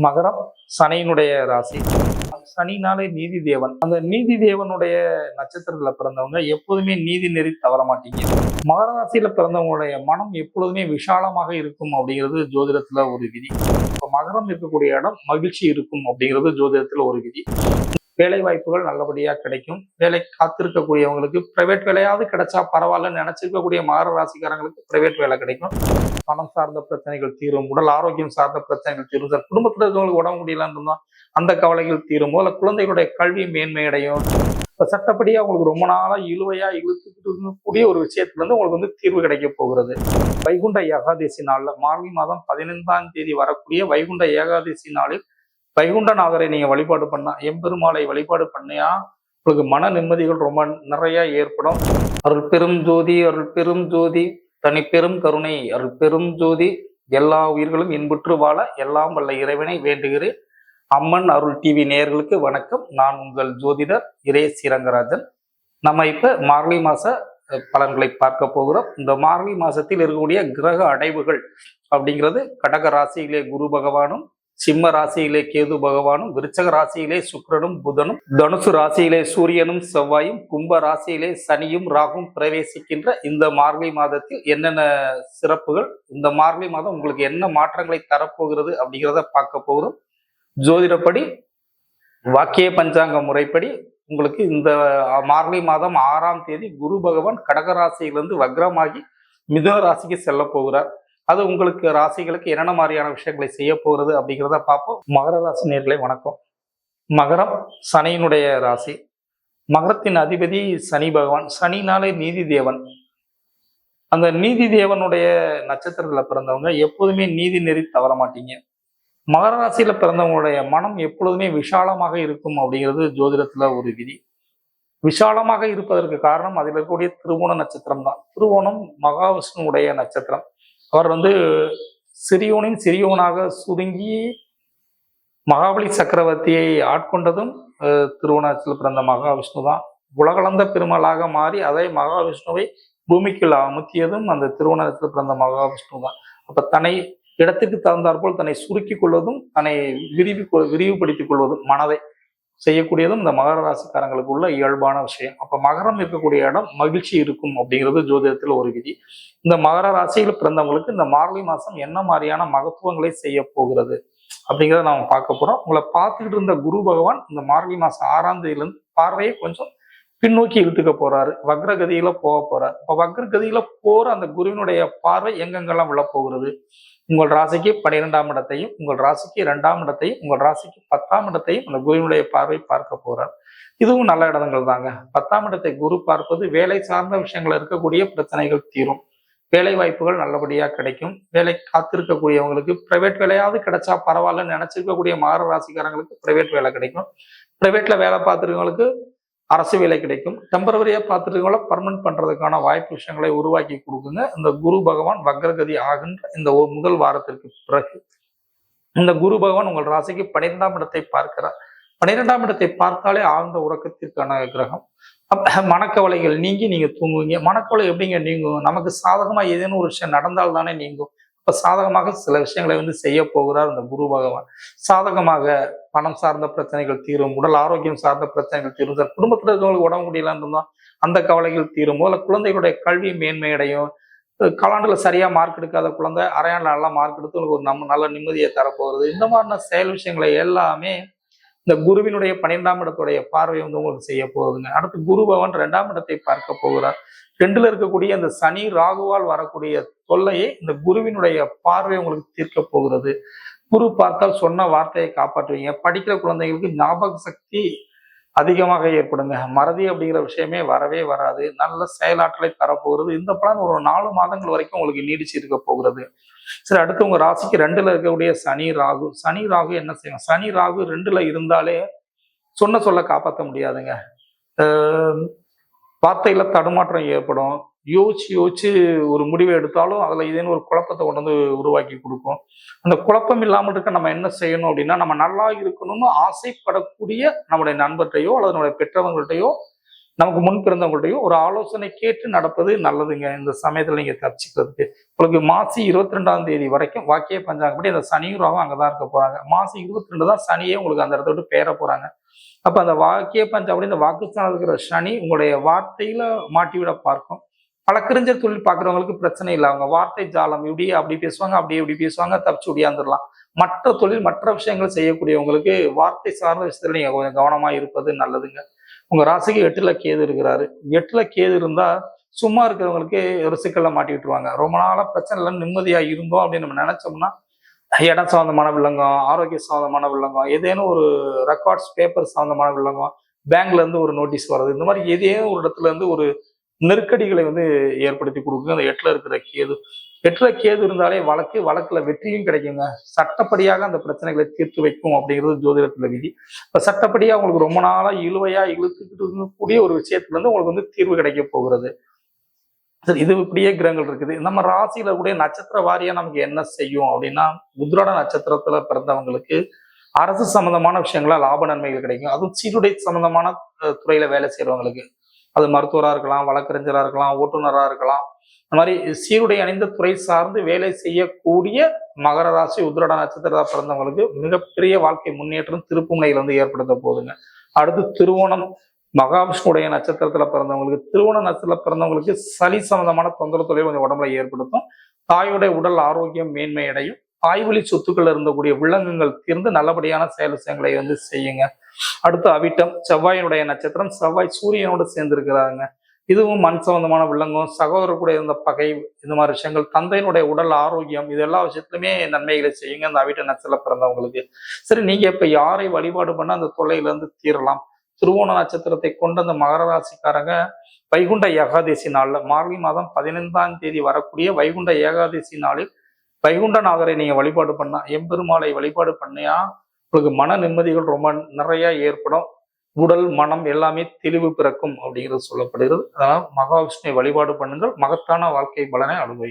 மகரம் சனியினுடைய ராசி. சனினாலே நீதி தேவன். அந்த நீதி தேவனுடைய நட்சத்திரத்துல பிறந்தவங்க எப்போதுமே நீதி நெறி தவற மாட்டீங்க. மகர ராசியில பிறந்தவங்களுடைய மனம் எப்பொழுதுமே விஷாலமாக இருக்கும் அப்படிங்கிறது ஜோதிடத்துல ஒரு விதி. இப்போ மகரம் இருக்கக்கூடிய இடம் மகிழ்ச்சி இருக்கும் அப்படிங்கிறது ஜோதிடத்துல ஒரு விதி. வேலை வாய்ப்புகள் நல்லபடியா கிடைக்கும். வேலை காத்திருக்கக்கூடியவங்களுக்கு பிரைவேட் வேலையாவது கிடைச்சா பரவாயில்லன்னு நினைச்சிருக்கக்கூடிய மகர ராசிக்காரங்களுக்கு பிரைவேட் வேலை கிடைக்கும். பணம் சார்ந்த பிரச்சனைகள் தீரும். உடல் ஆரோக்கியம் சார்ந்த பிரச்சனைகள் தீரும். சார் குடும்பத்தில் இருக்கவங்களுக்கு உடம்பு முடியலன்னு இருந்தா அந்த கவலைகள் தீருமோ, இல்லை குழந்தைகளுடைய கல்வி மேன்மையடையும். இப்போ சட்டப்படியா உங்களுக்கு ரொம்ப நாளா இழுவையா இழுத்துக்கிட்டு இருக்கக்கூடிய ஒரு விஷயத்துல இருந்து உங்களுக்கு வந்து தீர்வு கிடைக்க போகிறது. வைகுண்ட ஏகாதசி நாள்ல மார்கழி மாதம் 15ஆம் தேதி வரக்கூடிய வைகுண்ட ஏகாதசி நாளில் வைகுண்டநாதரை நீங்க வழிபாடு பண்ணா, எம்பெருமாளை வழிபாடு பண்ணியா உங்களுக்கு மன நிம்மதிகள் ரொம்ப நிறைய ஏற்படும். அருள் பெரும் ஜோதி, அருள் பெரும் ஜோதி, தனி பெரும் கருணை, அருள் பெரும் ஜோதி, எல்லா உயிர்களும் இன்புற்று வாழ எல்லாம் வல்ல இறைவனை வேண்டுகிறேன். அம்மன் அருள் டிவி நேயர்களுக்கு வணக்கம். நான் உங்கள் ஜோதிடர் இரே ஸ்ரீரங்கராஜன். நம்ம இப்ப மார்கழி மாச பலன்களை பார்க்க போகிறோம். இந்த மார்கழி மாசத்தில் இருக்கக்கூடிய கிரக அடைவுகள் அப்படிங்கிறது கடக ராசியிலே குரு பகவானும், சிம்ம ராசியிலே கேது பகவானும், விருச்சக ராசியிலே சுக்கிரனும் புதனும், தனுசு ராசியிலே சூரியனும் செவ்வாயும், கும்ப ராசியிலே சனியும் ராகும் பிரவேசிக்கின்ற இந்த மார்கழி மாதத்தில் என்னென்ன சிறப்புகள், இந்த மார்கழி மாதம் உங்களுக்கு என்ன மாற்றங்களை தரப்போகிறது அப்படிங்கிறத பார்க்க போகிறோம். ஜோதிடப்படி வாக்கிய பஞ்சாங்க முறைப்படி உங்களுக்கு இந்த மார்கழி மாதம் 6ஆம் தேதி குரு பகவான் கடக ராசியிலிருந்து வக்ரமாகி மிதுன ராசிக்கு செல்ல போகிறார். அது உங்களுக்கு ராசிகளுக்கு என்னென்ன மாதிரியான விஷயங்களை செய்ய போகிறது அப்படிங்கிறத பார்ப்போம். மகர ராசி நேயர்களே வணக்கம். மகரம் சனியினுடைய ராசி. மகரத்தின் அதிபதி சனி பகவான். சனினாலே நீதி தேவன். அந்த நீதி தேவனுடைய நட்சத்திரத்துல பிறந்தவங்க எப்போதுமே நீதி நெறி தவற மாட்டீங்க. மகர ராசியில பிறந்தவங்களுடைய மனம் எப்பொழுதுமே விஷாலமாக இருக்கும் அப்படிங்கிறது ஜோதிடத்துல ஒரு விதி. விஷாலமாக இருப்பதற்கு காரணம் அதில் இருக்கக்கூடிய திருவோண நட்சத்திரம் தான். திருவோணம் மகாவிஷ்ணுவுடைய நட்சத்திரம். அவர் வந்து சிறியோனின் சிறியோனாக சுருங்கி மகாபலி சக்கரவர்த்தியை ஆட்கொண்டதும் திருவோணத்தில் பிறந்த மகாவிஷ்ணு தான். உலகளந்த பெருமளாக மாறி அதை மகாவிஷ்ணுவை பூமிக்குள் அமுத்தியதும் அந்த திருவோணத்தில் பிறந்த மகாவிஷ்ணு தான். அப்ப தன்னை இடத்துக்கு தகுந்தாற்போல் தன்னை சுருக்கி கொள்வதும், தன்னை விரிவுபடுத்திக் கொள்வதும், மனதை செய்யக்கூடியதும் இந்த மகர ராசிக்காரங்களுக்கு உள்ள இயல்பான விஷயம். அப்ப மகரம் இருக்கக்கூடிய இடம் மகிழ்ச்சி இருக்கும் அப்படிங்கிறது ஜோதிடத்துல ஒரு விதி. இந்த மகர ராசியில பிறந்தவங்களுக்கு இந்த மார்கழி மாசம் என்ன மாதிரியான மகத்துவங்களை செய்ய போகிறது அப்படிங்கிறத நாம பார்க்க போறோம். உங்களை பார்த்துக்கிட்டு இருந்த குரு பகவான் இந்த மார்கழி மாசம் 6ஆம் தேதியிலிருந்து பார்வையை கொஞ்சம் பின்னோக்கி இழுத்துக்க போறாரு. வக்ரகதியில போக போறாரு. இப்ப வக்ரகதியில போற அந்த குருவினுடைய பார்வை எங்கெங்கெல்லாம் விழ போகிறது, உங்கள் ராசிக்கு 12ஆம் இடத்தையும், உங்கள் ராசிக்கு 2ஆம் இடத்தையும், உங்கள் ராசிக்கு 10ஆம் இடத்தையும் அந்த குருவினுடைய பார்வை பார்க்க போறார். இதுவும் நல்ல இடங்கள் தாங்க. 10ஆம் இடத்தை குரு பார்ப்பது வேலை சார்ந்த விஷயங்கள் இருக்கக்கூடிய பிரச்சனைகள் தீரும். வேலை வாய்ப்புகள் நல்லபடியா கிடைக்கும். வேலை காத்திருக்கக்கூடியவங்களுக்கு பிரைவேட் வேலையாவது கிடைச்சா பரவாயில்லன்னு நினைச்சிருக்கக்கூடிய மகர ராசிக்காரங்களுக்கு பிரைவேட் வேலை கிடைக்கும். பிரைவேட்ல வேலை பார்த்துருக்கவங்களுக்கு அரசு வேலை கிடைக்கும். டெம்பரவரியா பார்த்துருக்கவங்கள பர்மனன்ட் பண்றதுக்கான வாய்ப்பு விஷயங்களை உருவாக்கி கொடுக்குங்க. இந்த குரு பகவான் வக்ரகதி ஆகின்ற இந்த முதல் வாரத்திற்கு பிறகு இந்த குரு பகவான் உங்கள் ராசிக்கு 12ஆம் இடத்தை பார்க்கிறார். 12ஆம் இடத்தை பார்த்தாலே ஆழ்ந்த உறக்கத்திற்கான கிரகம். மனக்கவலைகள் நீங்கி நீங்க தூங்குவீங்க. மனக்கவலை எப்படிங்க நீங்கும்? நமக்கு சாதகமா ஏதேனும் ஒரு விஷயம் நடந்தால் தானே நீங்கும். இப்ப சாதகமாக சில விஷயங்களை வந்து செய்ய போகிறார் இந்த குரு பகவான். சாதகமாக பணம் சார்ந்த பிரச்சனைகள் தீரும். உடல் ஆரோக்கியம் சார்ந்த பிரச்சனைகள் தீரும். சார் குடும்பத்தில் இருக்கவங்களுக்கு உடம்பு முடியலன்னு இருந்தா அந்த கவலைகள் தீருமோ, இல்லை குழந்தைகளுடைய கல்வி மேன்மையடையும். காலாண்டுல சரியா மார்க் எடுக்காத குழந்தை அரையாண்டு நல்லா மார்க் எடுத்து உங்களுக்கு ஒரு நல்ல நிம்மதியை தரப்போகிறது. இந்த மாதிரியான செயல் விஷயங்களை எல்லாமே இந்த குருவினுடைய 12ஆம் இடத்துடைய பார்வை வந்து உங்களுக்கு செய்ய போகுதுங்க. அடுத்து குரு பகவான் 2ஆம் இடத்தை பார்க்க போகிறார். 2ல இருக்கக்கூடிய அந்த சனி ராகுவால் வரக்கூடிய தொல்லையை இந்த குருவினுடைய பார்வை உங்களுக்கு தீர்க்க போகிறது. குரு பார்த்தால் சொன்ன வார்த்தையை காப்பாற்றுவீங்க. படிக்கிற குழந்தைங்களுக்கு ஞாபக சக்தி அதிகமாக ஏற்படுங்க. மறதி அப்படிங்கிற விஷயமே வரவே வராது. நல்ல செயலாற்றலை தரப்போகிறது. இந்த பலன் ஒரு 4 மாதங்கள் வரைக்கும் உங்களுக்கு நீடிச்சு இருக்க போகிறது. சரி, அடுத்து உங்க ராசிக்கு 2ல இருக்கக்கூடிய சனி ராகு. சனி ராகு என்ன செய்யும்? சனி ராகு 2ல இருந்தாலே சொன்ன சொல்ல காப்பாற்ற முடியாதுங்க. வார்த்தையில தடுமாற்றம் ஏற்படும். யோசிச்சு ஒரு முடிவை எடுத்தாலும் அதுல ஏதேனும் ஒரு குழப்பத்தை கொண்டு வந்து உருவாக்கி கொடுக்கும். அந்த குழப்பம் இல்லாமல் இருக்க நம்ம என்ன செய்யணும் அப்படின்னா, நம்ம நல்லா இருக்கணும்னு ஆசைப்படக்கூடிய நம்முடைய நண்பர்கிட்டையோ அல்லது நம்முடைய பெற்றவங்கள்ட்டையோ நமக்கு முன் பிறந்தவங்கள்ட்டையும் ஒரு ஆலோசனை கேட்டு நடப்பது நல்லதுங்க. இந்த சமயத்துல நீங்க தப்பிச்சுக்கிறதுக்கு. உங்களுக்கு மாசி 22ஆம் தேதி வரைக்கும் வாக்கிய பஞ்சாங்கப்படி அந்த சனியும் ராவும் அங்கதான் இருக்க போறாங்க. மாசி 22 தான் சனியே உங்களுக்கு அந்த இடத்த விட்டு பெயர போறாங்க. அப்ப அந்த வாக்கிய பஞ்சாங்கப்படி இந்த வாக்குஸ்தானம் இருக்கிற சனி உங்களுடைய வார்த்தையில மாட்டிவிட பார்க்கும். வழக்கறிஞர் தொழில் பார்க்குறவங்களுக்கு பிரச்சனை இல்லை. அவங்க வார்த்தை ஜாலம் இப்படி அப்படி பேசுவாங்க, அப்படி இப்படி பேசுவாங்க, தப்பிச்சு ஒடியாந்துடலாம். மற்ற தொழில் மற்ற விஷயங்கள் செய்யக்கூடியவங்களுக்கு வார்த்தை சார்ந்த விஷயத்துல நீங்க கொஞ்சம் கவனமா இருப்பது நல்லதுங்க. உங்க ராசிக்கு 8ல கேது இருக்கிறாரு. 8ல கேது இருந்தா சும்மா இருக்கிறவங்களுக்கு ஒரு சிக்கல்ல மாட்டி விட்டுருவாங்க. ரொம்ப நாளா பிரச்சனை இல்லைன்னு நிம்மதியா இருந்தோம் அப்படின்னு நம்ம நினைச்சோம்னா இடம் சம்பந்தமான வில்லங்கம், ஆரோக்கிய சம்பந்தமான வில்லங்கம், ஏதேனும் ஒரு ரெக்கார்ட்ஸ் பேப்பர் சம்பந்தமான வில்லங்கம், பேங்க்ல இருந்து ஒரு நோட்டீஸ் வர்றது, இந்த மாதிரி ஏதேனும் ஒரு இடத்துல இருந்து ஒரு நெருக்கடிகளை ஏற்படுத்தி கொடுக்குங்க அந்த 8ல இருக்கிற கேது. 8ல கேது இருந்தாலே வழக்குல வெற்றியும் கிடைக்குங்க. சட்டப்படியாக அந்த பிரச்சனைகளை தீர்த்து வைக்கும் அப்படிங்கிறது ஜோதிடத்துல விதி. இப்ப சட்டப்படியா உங்களுக்கு ரொம்ப நாளா இழுவையா இழுத்துக்கிட்டு இருக்கக்கூடிய ஒரு விஷயத்துல இருந்து உங்களுக்கு தீர்வு கிடைக்க போகிறது. சரி, இது இப்படியே கிரகங்கள் இருக்குது. நம்ம ராசியில கூட நட்சத்திர வாரியா நமக்கு என்ன செய்யும் அப்படின்னா, உத்திராட நட்சத்திரத்துல பிறந்தவங்களுக்கு அரசு சம்பந்தமான விஷயங்களா லாப நன்மைகள் கிடைக்கும். அதுவும் சீருடை சம்பந்தமான துறையில வேலை செய்யறவங்களுக்கு, அது மருத்துவரா இருக்கலாம், வழக்கறிஞரா இருக்கலாம், ஓட்டுநரா இருக்கலாம். இந்த மாதிரி சீருடை அணிந்த துறை சார்ந்து வேலை செய்யக்கூடிய மகர ராசி உத்திராட நட்சத்திரத்தை பிறந்தவங்களுக்கு மிகப்பெரிய வாழ்க்கை முன்னேற்றம் திருப்புமுனையில ஏற்படுத்த போகுதுங்க. அடுத்து திருவோணம் மகாவிஷ்ணுடைய நட்சத்திரத்துல பிறந்தவங்களுக்கு, திருவோண நட்சத்திரத்துல பிறந்தவங்களுக்கு சளி சம்பந்தமான தொந்தரவு தொழில் கொஞ்சம் உடம்புல ஏற்படுத்தும். தாயுடைய உடல் ஆரோக்கியம் மேன்மை அடையும். தாய்வழி சொத்துக்கள் இருந்தக்கூடிய விலங்குகள் தீர்ந்து நல்லபடியான செயல் விஷயங்களை செய்யுங்க. அடுத்து அவிட்டம் செவ்வாயினுடைய நட்சத்திரம். செவ்வாய் சூரியனோடு சேர்ந்திருக்கிறாங்க. இதுவும் மண் சம்பந்தமான வில்லங்கம், சகோதரர் கூட இருந்த பகை, இந்த மாதிரி விஷயங்கள், தந்தையினுடைய உடல் ஆரோக்கியம், இது எல்லா விஷயத்துலையுமே நன்மைகளை செய்யுங்க அந்த அவிட்ட நட்சத்திரத்துல பிறந்தவங்களுக்கு. சரி, நீங்க இப்ப யாரை வழிபாடு பண்ண அந்த தொல்லையில இருந்து தீரலாம்? திருவோண நட்சத்திரத்தை கொண்ட அந்த மகர ராசிக்காரங்க வைகுண்ட ஏகாதசி நாள்ல மார்கழி மாதம் 15ஆம் தேதி வரக்கூடிய வைகுண்ட ஏகாதசி நாளில் வைகுண்டநாதரை நீங்க வழிபாடு பண்ணா, எம்பெருமாளை வழிபாடு பண்ணியா உங்களுக்கு மன நிம்மதிகள் ரொம்ப நிறைய ஏற்படும். உடல் மனம் எல்லாமே தெளிவு பிறக்கும் அப்படிங்கிறது சொல்லப்படுகிறது. அதனால் மகாவிஷ்ணுவை வழிபாடு பண்ணுங்கள். மகத்தான வாழ்க்கை பலனை அனுபவிங்க.